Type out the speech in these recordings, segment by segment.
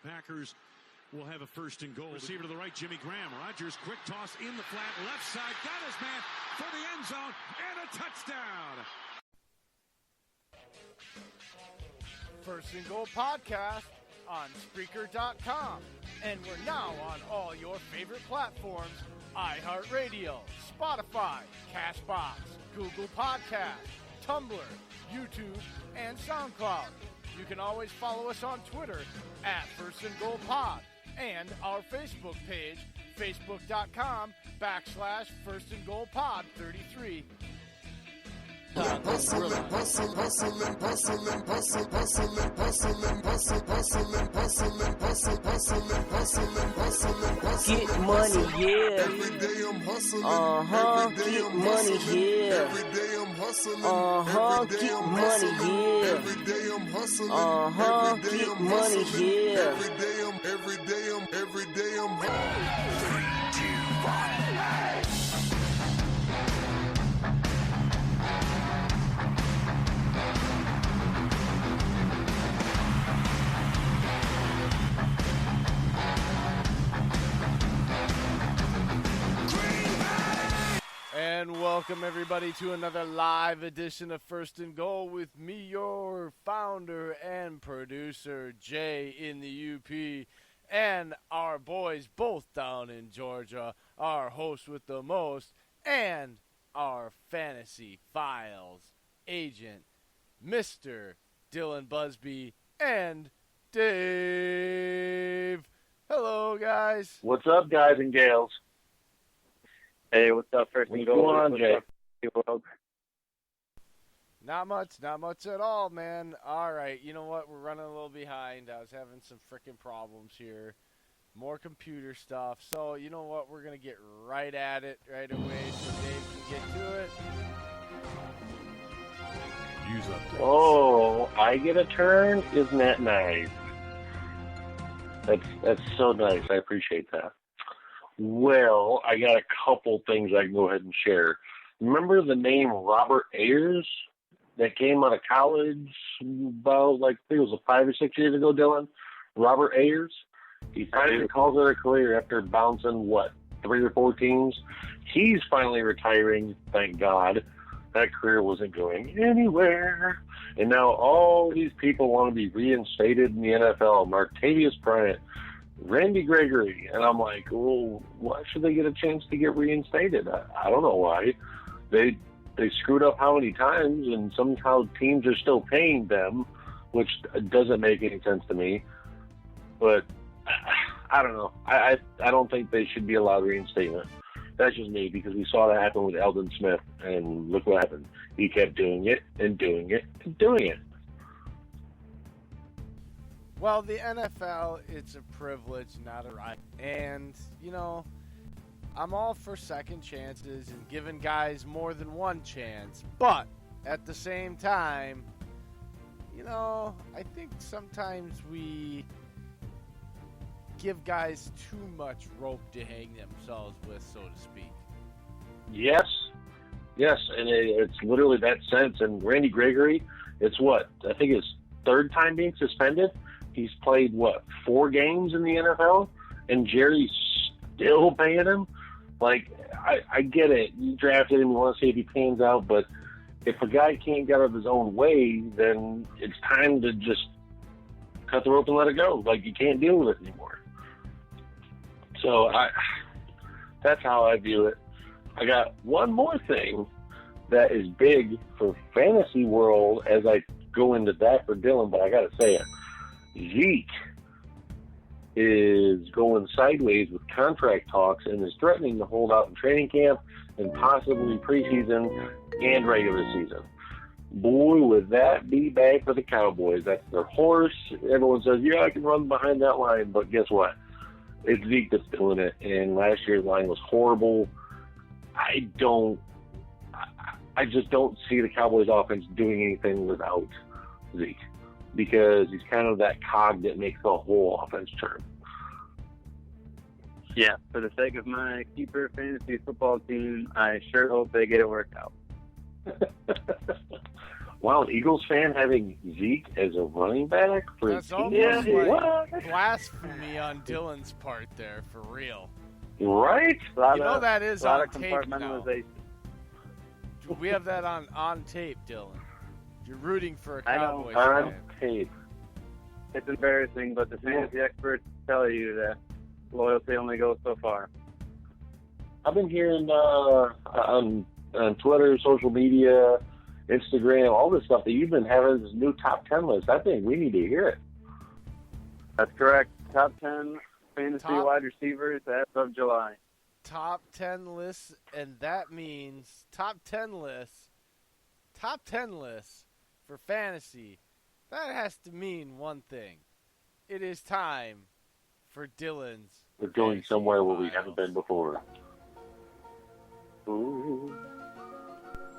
Packers will have a first and goal. Receiver to the right, Jimmy Graham. Rodgers, quick toss in the flat, left side, got his man for the end zone, and a touchdown. First and Goal podcast on Spreaker.com. And we're now on all your favorite platforms: iHeartRadio, Spotify, Castbox, Google Podcasts, Tumblr, YouTube, and SoundCloud. You can always follow us on Twitter at First and Goal Pod, and our Facebook page, facebook.com/First and Goal Pod 33. Get money, yeah. Every day I'm hustling. Get money, yeah. Every day I'm hustling. Get money, yeah. Every day I'm hustling. Get money, yeah. Every day I'm hustling. 3, 2, 1. And welcome everybody to another live edition of First and Goal with me, your founder and producer, Jay in the UP, and our boys both down in Georgia, our host with the most, and our fantasy files agent, Mr. Dylan Busby, and Dave. Hello, guys. What's up, guys and gals? Hey, what's up, First and Goal? What's going on, Jay? Not much at all, man. All right, you know what? We're running a little behind. I was having some freaking problems here. More computer stuff. So, you know what? We're going to get right at it right away so Dave can get to it. Use updates. Oh, I get a turn? Isn't that nice? That's so nice. I appreciate that. Well, I got a couple things I can go ahead and share. Remember the name Robert Ayers that came out of college about, I think it was 5 or 6 years ago, Dylan? Robert Ayers? He finally calls it a career after bouncing, 3 or 4 teams? He's finally retiring, thank God. That career wasn't going anywhere. And now all these people want to be reinstated in the NFL. Martavius Bryant, Randy Gregory, and I'm like, well, why should they get a chance to get reinstated? I don't know why. They screwed up how many times, and somehow teams are still paying them, which doesn't make any sense to me. But I don't know. I don't think they should be allowed reinstatement. That's just me, because we saw that happen with Eldon Smith, and look what happened. He kept doing it and doing it and doing it. Well, the NFL, it's a privilege, not a right. And, you know, I'm all for second chances and giving guys more than one chance. But at the same time, you know, I think sometimes we give guys too much rope to hang themselves with, so to speak. Yes, and it's literally that sense. And Randy Gregory, it's I think his 3rd time being suspended. He's played, 4 games in the NFL, and Jerry's still paying him? I get it. You drafted him, you want to see if he pans out, but if a guy can't get out of his own way, then it's time to just cut the rope and let it go. You can't deal with it anymore. So that's how I view it. I got one more thing that is big for fantasy world as I go into that for Dylan, but I got to say it. Zeke is going sideways with contract talks and is threatening to hold out in training camp and possibly preseason and regular season. Boy, would that be bad for the Cowboys. That's their horse. Everyone says, yeah, I can run behind that line, but guess what? It's Zeke that's doing it, and last year's line was horrible. I just don't see the Cowboys offense doing anything without Zeke, because he's kind of that cog that makes the whole offense turn. Yeah, for the sake of my keeper fantasy football team, I sure hope they get it worked out. Wow, an Eagles fan having Zeke as a running back for That's his team? almost What? like blasphemy on Dillon's part there, for real. Right? You know that is a lot on of tape now. compartmentalization. We have that on tape, Dillon. You're rooting for a I know. Cowboys On fan. tape. It's embarrassing, but the fantasy experts tell you that loyalty only goes so far. I've been hearing on Twitter, social media, Instagram, all this stuff that you've been having this new top 10 list. I think we need to hear it. That's correct. Top 10 fantasy Top- wide receivers as of July. Top 10 lists, and that means top 10 lists for fantasy. That has to mean one thing. It is time for Dillon's We're going Fantasy somewhere where we Files. haven't been before. Ooh.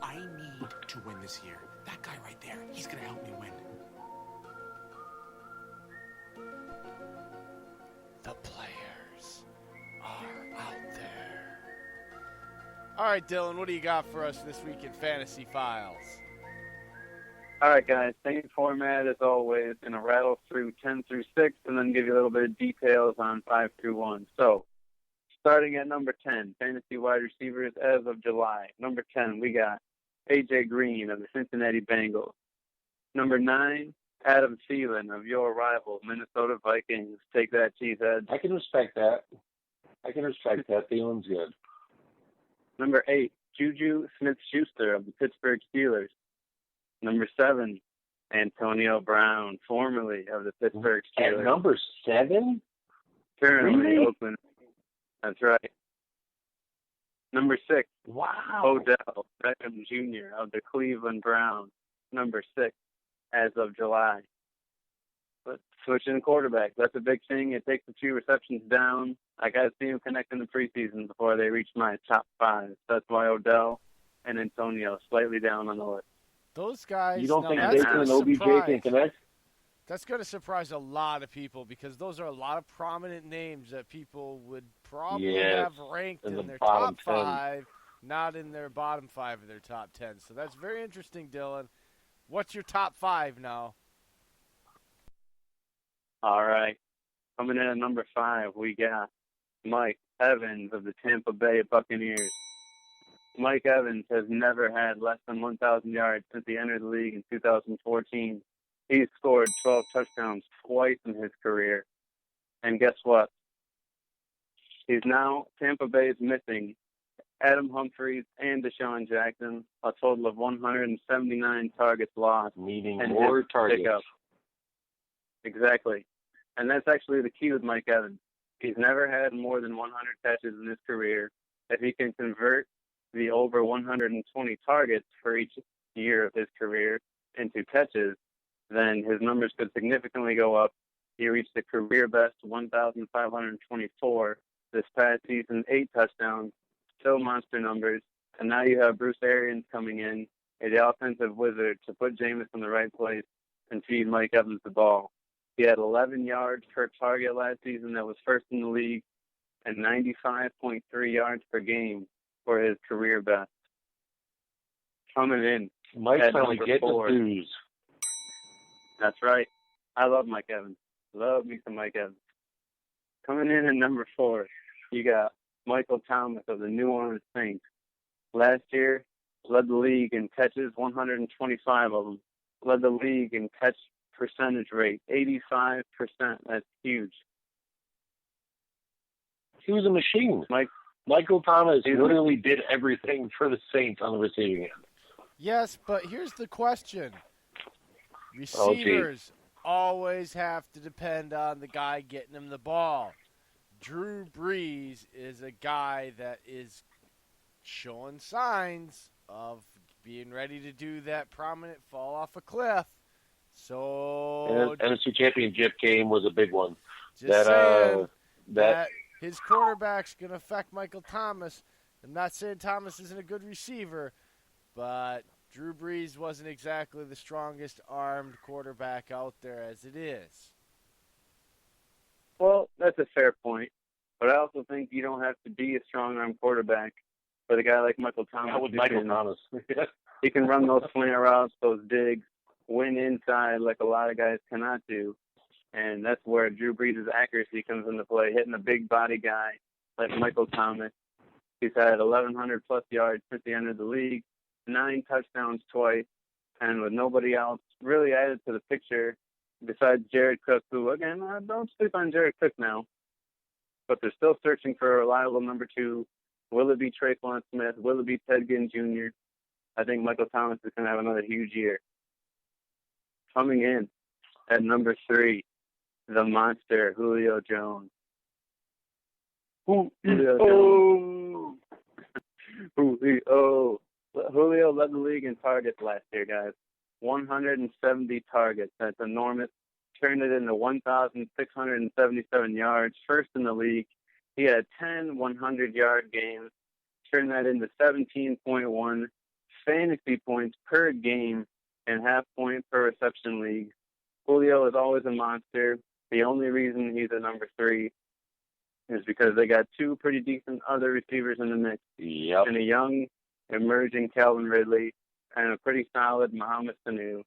I need to win this year. That guy right there, he's going to help me win. The players are out there. All right, Dillon, what do you got for us this week in Fantasy Files? All right, guys. Same format as always. Going to rattle through 10 through 6 and then give you a little bit of details on 5 through 1. So, starting at number 10, fantasy wide receivers as of July. Number 10, we got A.J. Green of the Cincinnati Bengals. Number 9, Adam Thielen of your rival, Minnesota Vikings. Take that, Cheesehead. I can respect that. Thielen's good. Number 8, Juju Smith-Schuster of the Pittsburgh Steelers. Number 7, Antonio Brown, formerly of the Pittsburgh Steelers. At number 7? Currently Really? Oakland. That's right. Number 6, Wow. Odell Beckham Jr. of the Cleveland Browns. Number 6, as of July. But switching quarterbacks, that's a big thing. It takes a few receptions down. I got to see him connect in the preseason before they reach my top 5. That's why Odell and Antonio slightly down on the list. Those guys, You don't now think that's Baker gonna and OBJ surprise- can connect? That's going to surprise a lot of people because those are a lot of prominent names that people would probably Yes, have ranked in in the their bottom top 10. 5, not in their bottom 5 of their top 10. So that's very interesting, Dillon. What's your top 5 now? All right. Coming in at number 5, we got Mike Evans of the Tampa Bay Buccaneers. Mike Evans has never had less than 1,000 yards since he entered the league in 2014. He's scored 12 touchdowns twice in his career. And guess what? He's now, Tampa Bay is missing Adam Humphries and Deshaun Jackson, a total of 179 targets lost. Meaning And more his targets. pickup. Exactly. And that's actually the key with Mike Evans. He's never had more than 100 catches in his career. If he can convert the over 120 targets for each year of his career into catches, then his numbers could significantly go up. He reached the career best 1,524 this past season, 8 touchdowns, still monster numbers. And now you have Bruce Arians coming in, the offensive wizard, to put Jameis in the right place and feed Mike Evans the ball. He had 11 yards per target last season. That was first in the league, and 95.3 yards per game for his career best. Coming in Mike's at finally number getting 4. the booze. That's right. I love Mike Evans. Love me some Mike Evans. Coming in at number 4, you got Michael Thomas of the New Orleans Saints. Last year, led the league in catches, 125 of them. Led the league in catch percentage rate, 85%. That's huge. He was a machine. Michael Thomas literally did everything for the Saints on the receiving end. Yes, but here's the question. Oh, Receivers always have to depend on the guy getting them the ball. Drew Brees is a guy that is showing signs of being ready to do that prominent fall off a cliff. So And the NFC Championship game was a big one. just saying that that his quarterback's going to affect Michael Thomas. I'm not saying Thomas isn't a good receiver, but Drew Brees wasn't exactly the strongest armed quarterback out there as it is. Well, that's a fair point. But I also think you don't have to be a strong-arm quarterback for the guy like Michael Thomas. Not with who Michael can Thomas. He can run those slant routes, those digs, win inside like a lot of guys cannot do. And that's where Drew Brees' accuracy comes into play, hitting a big body guy like Michael Thomas. He's had 1,100-plus yards since he entered the league, 9 touchdowns twice, and with nobody else really added to the picture besides Jared Cook, who, again, don't sleep on Jared Cook now. But they're still searching for a reliable number 2. Will it be Tre'Quan Smith? Will it be Ted Ginn Jr.? I think Michael Thomas is going to have another huge year. Coming in at number 3, the monster, Julio Jones. Julio Jones. Julio led the league in targets last year, guys. 170 targets. That's enormous. Turned it into 1,677 yards. First in the league. He had 10 100-yard games. Turned that into 17.1 fantasy points per game and half point per reception league. Julio is always a monster. The only reason he's a number 3 is because they got 2 pretty decent other receivers in the mix. Yep. And a young, emerging Calvin Ridley and a pretty solid Mohamed Sanu.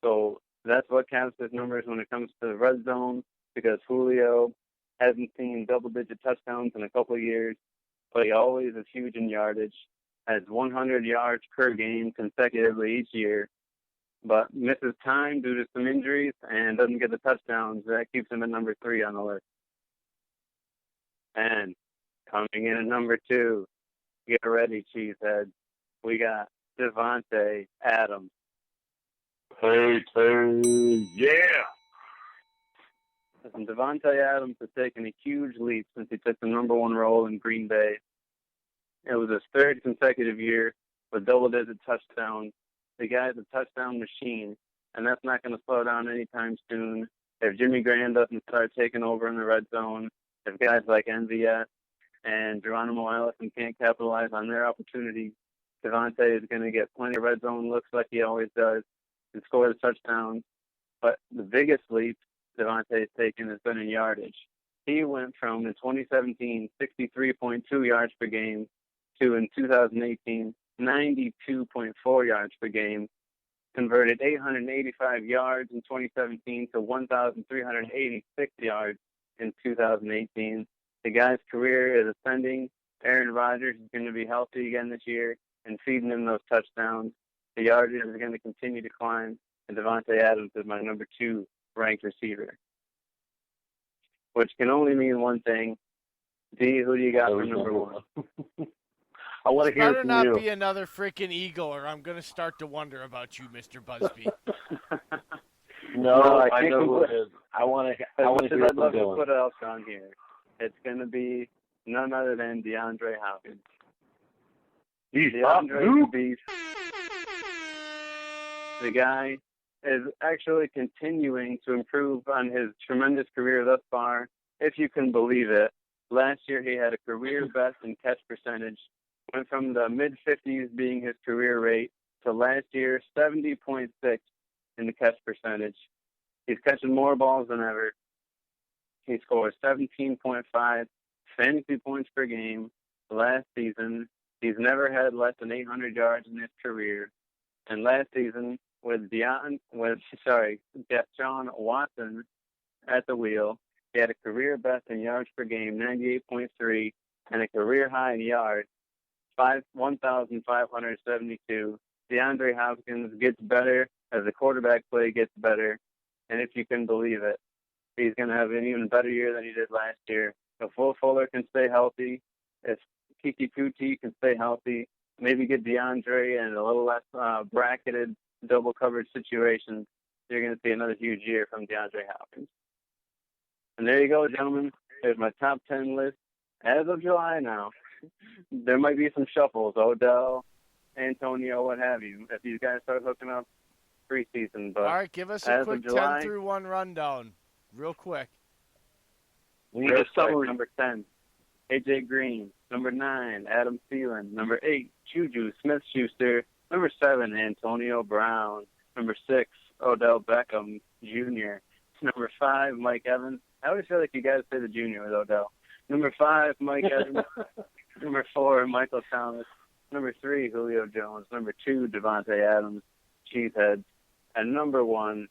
So that's what counts his numbers when it comes to the red zone, because Julio hasn't seen double-digit touchdowns in a couple of years, but he always is huge in yardage, has 100 yards per game consecutively each year, but misses time due to some injuries and doesn't get the touchdowns. That keeps him at number 3 on the list. And coming in at number 2, get ready, cheesehead. We got Devontae Adams. Hey, yeah. Listen, Devontae Adams has taken a huge leap since he took the number 1 role in Green Bay. It was his 3rd consecutive year with double-digit touchdowns. The guy's a touchdown machine, and that's not going to slow down anytime soon. If Jimmy Graham doesn't start taking over in the red zone, if guys like MVS and Geronimo Allison can't capitalize on their opportunities, Devontae is going to get plenty of red zone looks like he always does and score the touchdowns. But the biggest leap Devontae has taken has been in yardage. He went from, in 2017, 63.2 yards per game to, in 2018, 92.4 yards per game, converted 885 yards in 2017 to 1,386 yards in 2018. The guy's career is ascending. Aaron Rodgers is going to be healthy again this year and feeding him those touchdowns. The yardage is going to continue to climb, and Devontae Adams is my number 2 ranked receiver, which can only mean one thing. D, who do you got for number 1? I want to hear better from not you. be another freaking Eagle, or I'm going to start to wonder about you, Mr. Busby. No, I know who it is. I want to hear I'd love from to Dillon. put else on here. It's going to be none other than DeAndre Hopkins. DeAndre Beast. The guy is actually continuing to improve on his tremendous career thus far, if you can believe it. Last year he had a career best in catch percentage, went from the mid-50s being his career rate to last year 70.6 in the catch percentage. He's catching more balls than ever. He scored 17.5 fantasy points per game last season. He's never had less than 800 yards in his career. And last season, with Deshaun Watson at the wheel, he had a career best in yards per game, 98.3, and a career high in yards, 1,572. DeAndre Hopkins gets better as the quarterback play gets better. And if you can believe it, he's going to have an even better year than he did last year. If Will Fuller can stay healthy, if Kiki Kuti can stay healthy, maybe get DeAndre and a little less bracketed double coverage situations, you're going to see another huge year from DeAndre Hopkins. And there you go, gentlemen. There's my top 10 list as of July now. There might be some shuffles, Odell, Antonio, what have you, if these guys start hooking up preseason. But all right, give us a quick July, 10 through 1 rundown, real quick. We need a summary. Number 10, A.J. Green. Number 9, Adam Thielen. Number 8, Juju Smith-Schuster. Number 7, Antonio Brown. Number 6, Odell Beckham Jr. Number 5, Mike Evans. I always feel like you guys say the junior with Odell. Number 5, Mike Evans. Number 4, Michael Thomas. Number 3, Julio Jones. Number 2, Devontae Adams, Cheeseheads. And number 1,